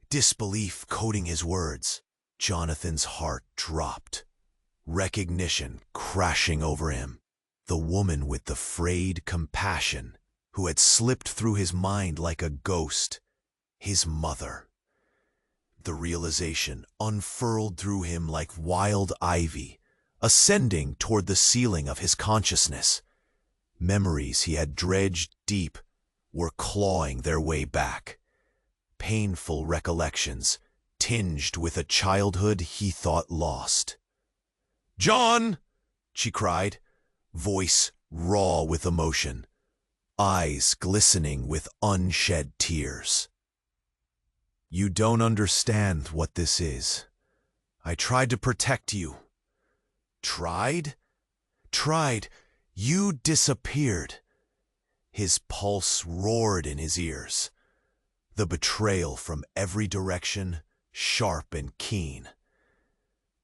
disbelief coating his words. Jonathan's heart dropped, recognition crashing over him. The woman with the frayed compassion, who had slipped through his mind like a ghost. His mother. The realization unfurled through him like wild ivy, ascending toward the ceiling of his consciousness. Memories he had dredged deep were clawing their way back. Painful recollections, tinged with a childhood he thought lost. "John!" she cried, voice raw with emotion, eyes glistening with unshed tears. "You don't understand what this is. I tried to protect you." "Tried? Tried? You disappeared." His pulse roared in his ears. The betrayal from every direction, sharp and keen.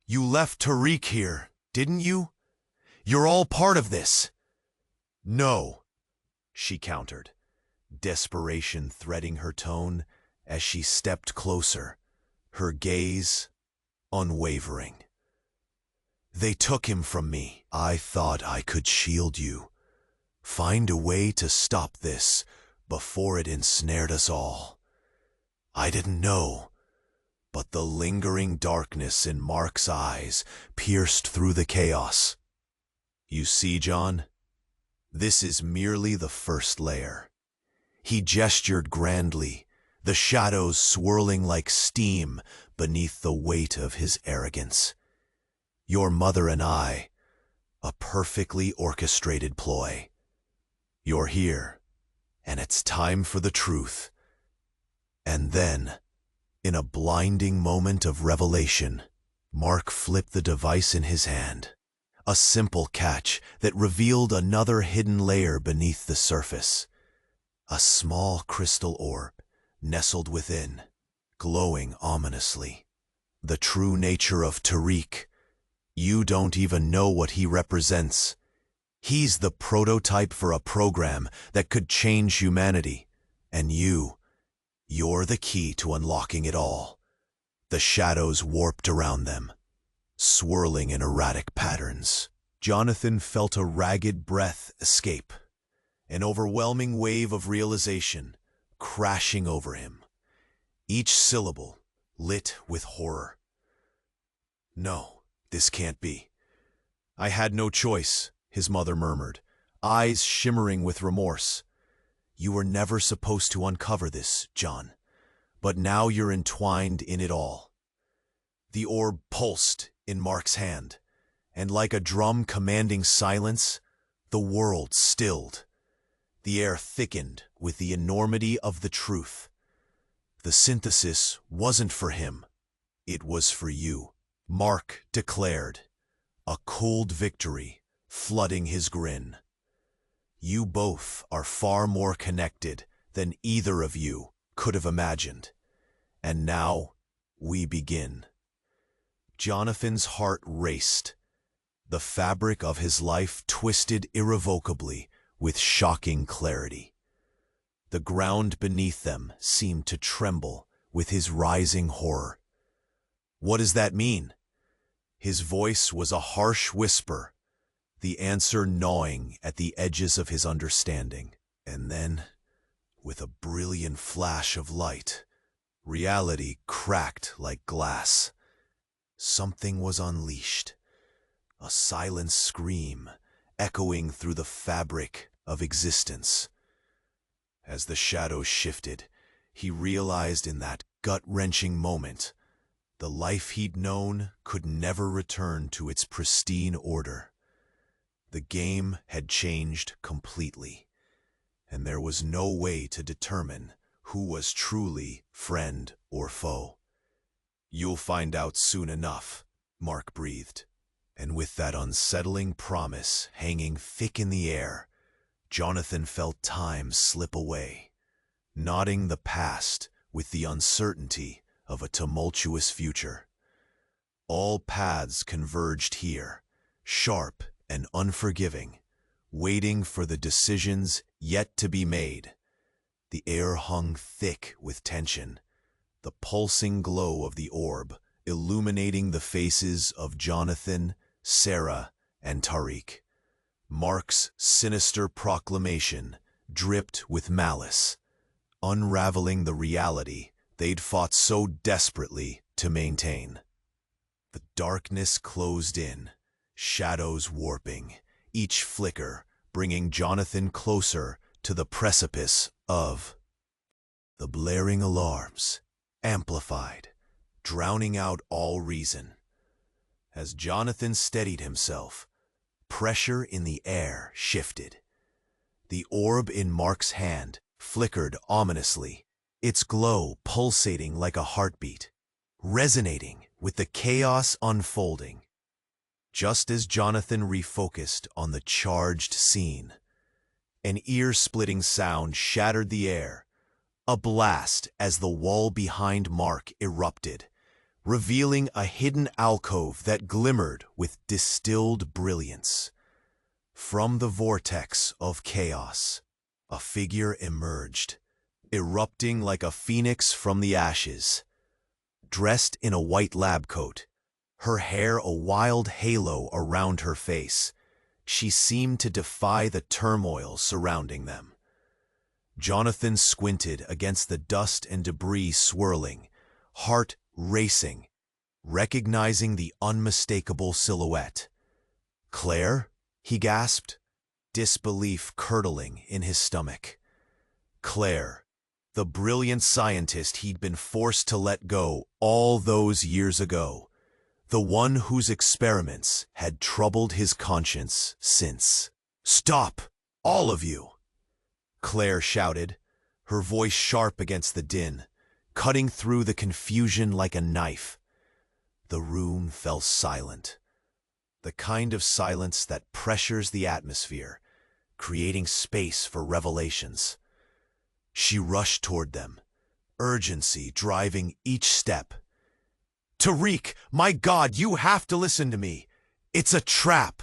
"You left Tariq here, didn't you? You're all part of this." "No," she countered, desperation threading her tone as she stepped closer, her gaze unwavering. "They took him from me. I thought I could shield you, find a way to stop this before it ensnared us all. I didn't know, but the lingering darkness in Mark's eyes pierced through the chaos. You see, John, this is merely the first layer." He gestured grandly, the shadows swirling like steam beneath the weight of his arrogance. "Your mother and I, a perfectly orchestrated ploy. You're here, and it's time for the truth." And then, in a blinding moment of revelation, Mark flipped the device in his hand. A simple catch that revealed another hidden layer beneath the surface. A small crystal orb nestled within, glowing ominously. The true nature of Tariq. You don't even know what he represents. He's the prototype for a program that could change humanity. And you're the key to unlocking it all. The shadows warped around them, swirling in erratic patterns. Jonathan felt a ragged breath escape, an overwhelming wave of realization crashing over him, each syllable lit with horror. "No, this can't be." "I had no choice," his mother murmured, eyes shimmering with remorse. "You were never supposed to uncover this, John, but now you're entwined in it all." The orb pulsed in Mark's hand, and like a drum commanding silence, the world stilled. The air thickened with the enormity of the truth. The synthesis wasn't for him, it was for you, Mark declared, a cold victory flooding his grin. "You both are far more connected than either of you could have imagined. And now we begin." Jonathan's heart raced. The fabric of his life twisted irrevocably with shocking clarity. The ground beneath them seemed to tremble with his rising horror. "What does that mean?" His voice was a harsh whisper, the answer gnawing at the edges of his understanding. And then, with a brilliant flash of light, reality cracked like glass. Something was unleashed, a silent scream echoing through the fabric of existence. As the shadows shifted, he realized in that gut-wrenching moment the life he'd known could never return to its pristine order. The game had changed completely, and there was no way to determine who was truly friend or foe. "You'll find out soon enough," Mark breathed. And with that unsettling promise hanging thick in the air, Jonathan felt time slip away, knotting the past with the uncertainty of a tumultuous future. All paths converged here, sharp and unforgiving, waiting for the decisions yet to be made. The air hung thick with tension, the pulsing glow of the orb illuminating the faces of Jonathan, Sarah, and Tariq. Mark's sinister proclamation dripped with malice, unraveling the reality they'd fought so desperately to maintain. The darkness closed in, shadows warping, each flicker bringing Jonathan closer to the precipice of. The blaring alarms amplified, drowning out all reason. As Jonathan steadied himself, pressure in the air shifted. The orb in Mark's hand flickered ominously, its glow pulsating like a heartbeat, resonating with the chaos unfolding. Just as Jonathan refocused on the charged scene, an ear-splitting sound shattered the air, a blast as the wall behind Mark erupted, revealing a hidden alcove that glimmered with distilled brilliance. From the vortex of chaos, a figure emerged, erupting like a phoenix from the ashes. Dressed in a white lab coat, her hair a wild halo around her face, she seemed to defy the turmoil surrounding them. Jonathan squinted against the dust and debris swirling, heart racing, recognizing the unmistakable silhouette. "Claire?" he gasped, disbelief curdling in his stomach. Claire, the brilliant scientist he'd been forced to let go all those years ago, the one whose experiments had troubled his conscience since. "Stop, all of you!" Claire shouted, her voice sharp against the din, cutting through the confusion like a knife. The room fell silent, the kind of silence that pressures the atmosphere, creating space for revelations. She rushed toward them, urgency driving each step. "Tariq, my God, you have to listen to me. It's a trap."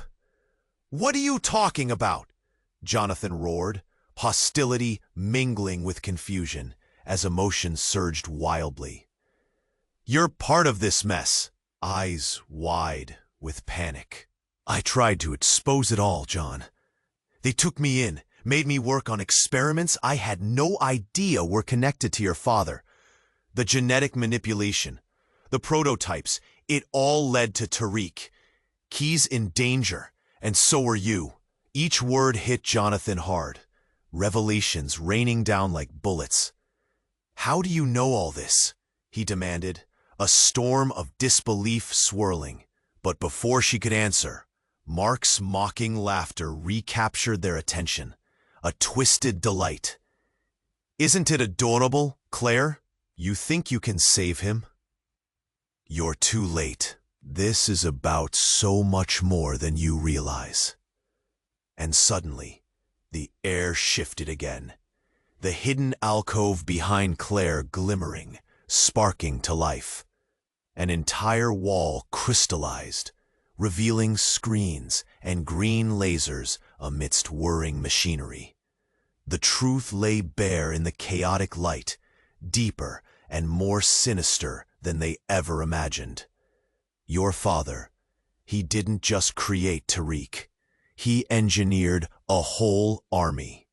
"What are you talking about?" Jonathan roared, hostility mingling with confusion as emotion surged wildly. "You're part of this mess," eyes wide with panic. "I tried to expose it all, John. They took me in, made me work on experiments I had no idea were connected to your father. The genetic manipulation, the prototypes, it all led to Tariq. He's in danger, and so are you." Each word hit Jonathan hard, revelations raining down like bullets. "How do you know all this?" he demanded, a storm of disbelief swirling. But before she could answer, Mark's mocking laughter recaptured their attention, a twisted delight. "Isn't it adorable, Claire? You think you can save him? You're too late. This is about so much more than you realize." And suddenly, the air shifted again, the hidden alcove behind Claire glimmering, sparking to life. An entire wall crystallized, revealing screens and green lasers amidst whirring machinery. The truth lay bare in the chaotic light, deeper and more sinister than they ever imagined. Your father, he didn't just create Tariq. He engineered a whole army,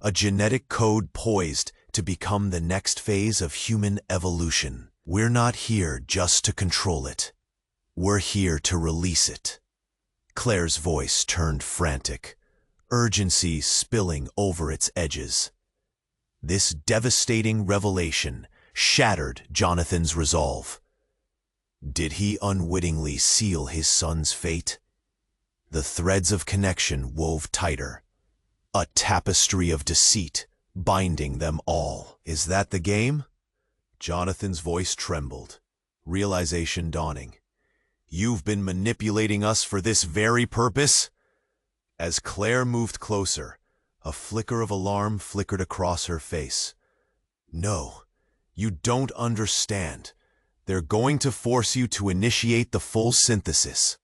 a genetic code poised to become the next phase of human evolution. We're not here just to control it. We're here to release it. Claire's voice turned frantic, urgency spilling over its edges. This devastating revelation shattered Jonathan's resolve. Did he unwittingly seal his son's fate? The threads of connection wove tighter, a tapestry of deceit binding them all. "Is that the game?" Jonathan's voice trembled, realization dawning. "You've been manipulating us for this very purpose?" As Claire moved closer, a flicker of alarm flickered across her face. "No, you don't understand. They're going to force you to initiate the full synthesis."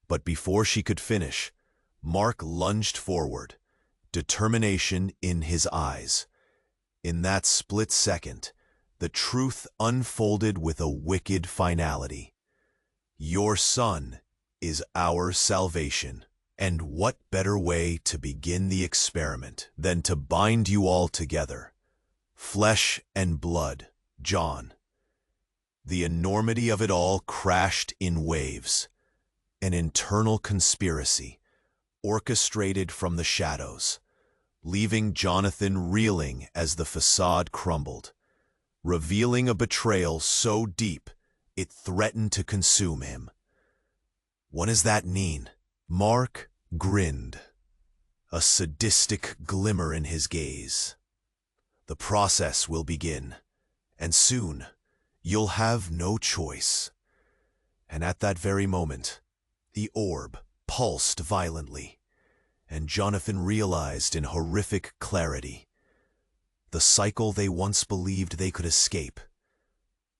But before she could finish, Mark lunged forward, determination in his eyes. In that split second, the truth unfolded with a wicked finality. Your son is our salvation. And what better way to begin the experiment than to bind you all together? Flesh and blood, John. The enormity of it all crashed in waves. An internal conspiracy, orchestrated from the shadows, leaving Jonathan reeling as the facade crumbled, revealing a betrayal so deep it threatened to consume him. What does that mean? Mark grinned, a sadistic glimmer in his gaze. The process will begin, and soon you'll have no choice. And at that very moment, the orb pulsed violently, and Jonathan realized in horrific clarity the cycle they once believed they could escape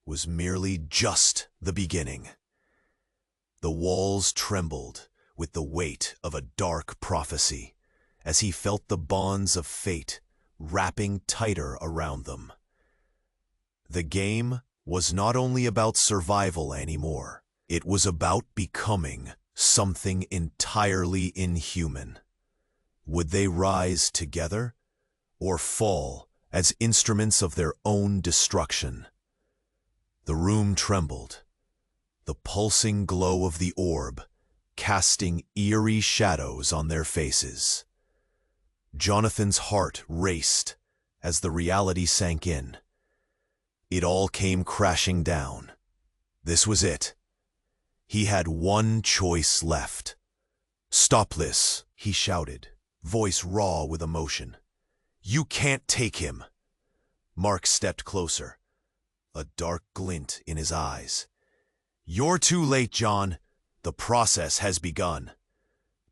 was merely just the beginning. The walls trembled with the weight of a dark prophecy as he felt the bonds of fate wrapping tighter around them. The game was not only about survival anymore, it was about becoming something entirely inhuman. Would they rise together or fall as instruments of their own destruction? The room trembled, the pulsing glow of the orb casting eerie shadows on their faces. Jonathan's heart raced as the reality sank in. It all came crashing down. This was it. He had one choice left. "Stop this," he shouted, voice raw with emotion. "You can't take him." Mark stepped closer, a dark glint in his eyes. "You're too late, John. The process has begun."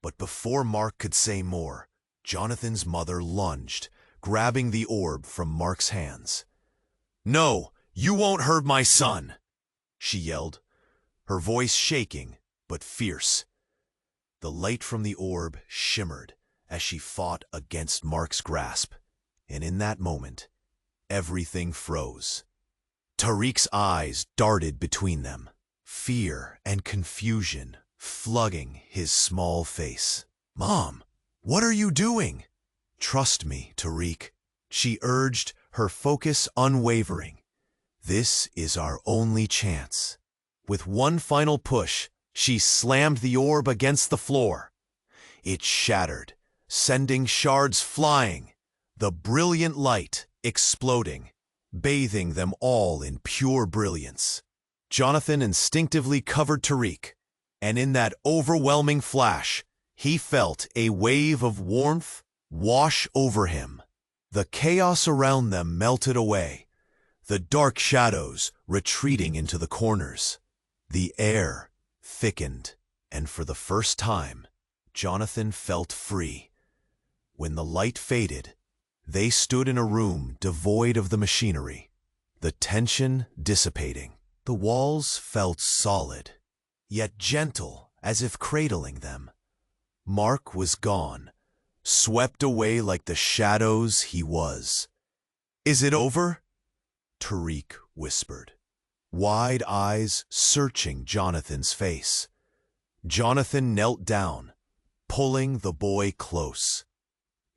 But before Mark could say more, Jonathan's mother lunged, grabbing the orb from Mark's hands. "No, you won't hurt my son," she yelled, her voice shaking but fierce. The light from the orb shimmered as she fought against Mark's grasp, and in that moment, everything froze. Tariq's eyes darted between them, fear and confusion flooding his small face. "Mom, what are you doing?" "Trust me, Tariq," she urged, her focus unwavering. "This is our only chance." With one final push, she slammed the orb against the floor. It shattered, sending shards flying, the brilliant light exploding, bathing them all in pure brilliance. Jonathan instinctively covered Tariq, and in that overwhelming flash, he felt a wave of warmth wash over him. The chaos around them melted away, the dark shadows retreating into the corners. The air thickened, and for the first time, Jonathan felt free. When the light faded, they stood in a room devoid of the machinery, the tension dissipating. The walls felt solid, yet gentle as if cradling them. Mark was gone, swept away like the shadows he was. "Is it over?" Tariq whispered, wide eyes searching Jonathan's face. Jonathan knelt down, pulling the boy close.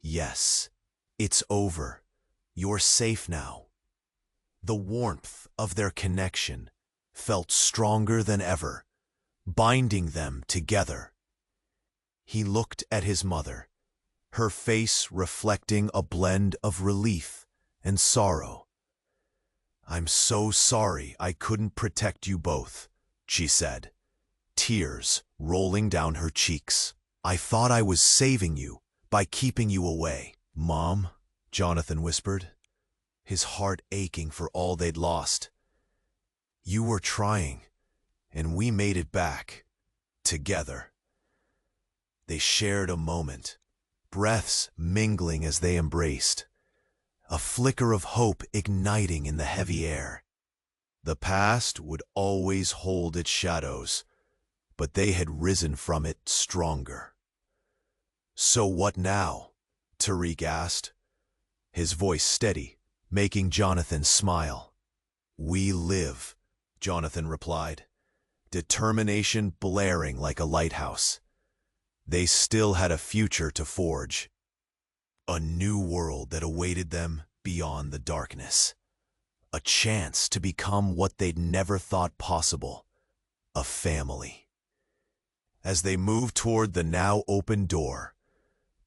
"Yes, it's over. You're safe now." The warmth of their connection felt stronger than ever, binding them together. He looked at his mother, her face reflecting a blend of relief and sorrow. "I'm so sorry I couldn't protect you both," she said, tears rolling down her cheeks. "I thought I was saving you by keeping you away." "Mom," Jonathan whispered, his heart aching for all they'd lost. "You were trying, and we made it back, together." They shared a moment, breaths mingling as they embraced, a flicker of hope igniting in the heavy air. The past would always hold its shadows, but they had risen from it stronger. "So what now?" Tariq asked, his voice steady, making Jonathan smile. "We live," Jonathan replied, determination blaring like a lighthouse. They still had a future to forge. A new world that awaited them beyond the darkness. A chance to become what they'd never thought possible. A family. As they moved toward the now open door,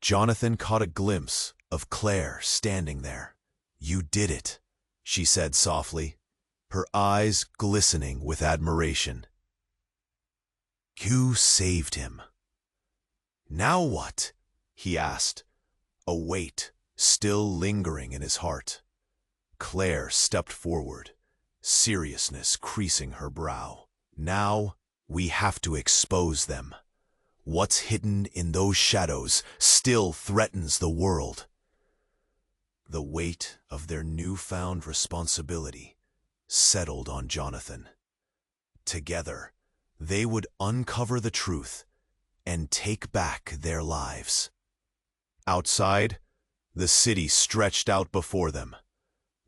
Jonathan caught a glimpse of Claire standing there. "You did it," she said softly, her eyes glistening with admiration. "You saved him." "Now what?" he asked, a weight still lingering in his heart. Claire stepped forward, seriousness creasing her brow. "Now we have to expose them. What's hidden in those shadows still threatens the world." The weight of their newfound responsibility settled on Jonathan. Together, they would uncover the truth and take back their lives. Outside, the city stretched out before them,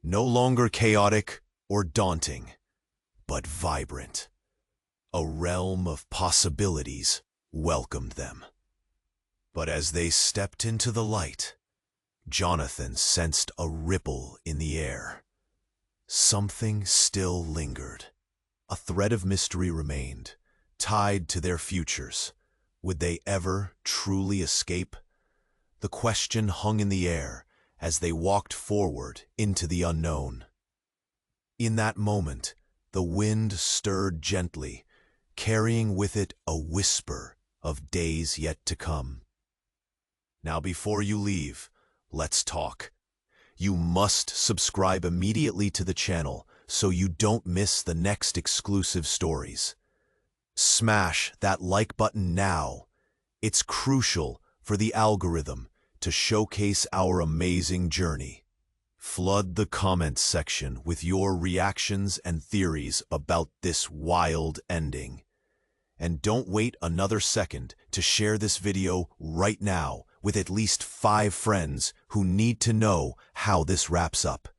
no longer chaotic or daunting, but vibrant. A realm of possibilities welcomed them. But as they stepped into the light, Jonathan sensed a ripple in the air. Something still lingered. A thread of mystery remained, tied to their futures. Would they ever truly escape? The question hung in the air as they walked forward into the unknown. In that moment, the wind stirred gently, carrying with it a whisper of days yet to come. "Now before you leave, let's talk. You must subscribe immediately to the channel so you don't miss the next exclusive stories. Smash that like button now. It's crucial for the algorithm to showcase our amazing journey. Flood the comments section with your reactions and theories about this wild ending. And don't wait another second to share this video right now with at least 5 friends who need to know how this wraps up.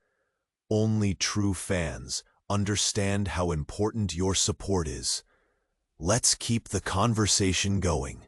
Only true fans understand how important your support is. Let's keep the conversation going.